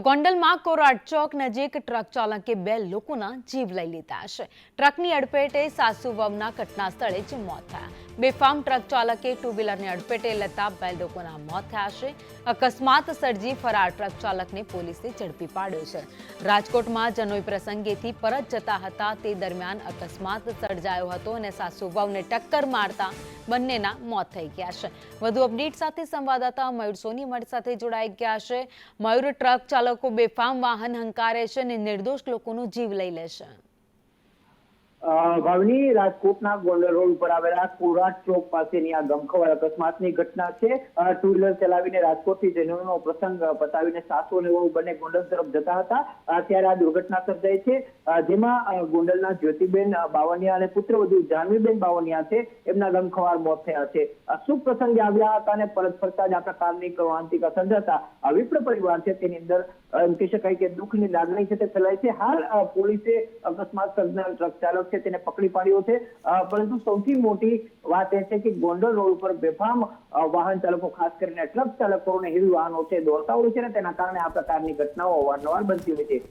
ગોંડલમાં કોરાટ ચોક નજીક ટ્રક ચાલકે 2 લોકોના જીવ લઈ લીધા છે। ટ્રકની અડફેટે સાસુ વહુના ઘટના સ્થળે જ મોત થયા। બેફામ ટ્રક ચાલકે ટુ વ્હીલરને અડફેટે લેતા 2 લોકોના મોત થયા છે। અકસ્માત સર્જી ફરાર ટ્રક ચાલકને પોલીસે ઝડપી પાડ્યો છે। રાજકોટમાં જનોઈ પ્રસંગેથી પરત જતા હતા તે દરમિયાન અકસ્માત સર્જાયો હતો અને સાસુ વહુને ટક્કર મારતા બંનેના મોત થઈ ગયા છે। વધુ અપડેટ સાથે સંવાદદાતા મયુર સોની અમારી સાથે જોડાઈ ગયા છે। મયુર, ટ્રક ચાલકો બેફામ વાહન હંકારે છે અને નિર્દોષ લોકોનો જીવ લઈ લે છે। ભાવની રાજકોટના ગોંડલ રોડ ઉપર આવેલા કોરાટ ચોક પાસેની આ ગમખ્વાર અકસ્માતની ઘટના છે। ટુ વ્હીલર ચલાવીને રાજકોટથી જનોઈનો પ્રસંગ પતાવીને સાસુ અને વહુ બંને ગોંડલ તરફ જતા હતા ત્યારે આ દુર્ઘટના સર્જાઈ છે, જેમાં ગોંડલના જ્યોતિબેન બાવળિયા અને પુત્રવધુ જાનવીબેન બાવળિયા છે એમના ગમખ્વાર મોત થયા છે। શુભ પ્રસંગે આવ્યા હતા અને પરત ફરતા જ આ પ્રકારની કરુણાંતિકા સર્જાતા વિપ્ર પરિવાર છે તેની અંદર એમ કહી શકાય કે દુઃખની લાગણી છે તે ફેલાય છે। હાલ પોલીસે અકસ્માત સર્જનાર ટ્રક ચાલક છે તેને પકડી પાડ્યો છે, પરંતુ સૌથી મોટી વાત એ છે કે ગોંડલ રોડ ઉપર બેફામ વાહન ચાલકો, ખાસ કરીને ટ્રક ચાલકો અને હેવી વાહનો છે દોડતા હોય છે ને તેના કારણે આ પ્રકારની ઘટનાઓ અવારનવાર બનતી હોય છે।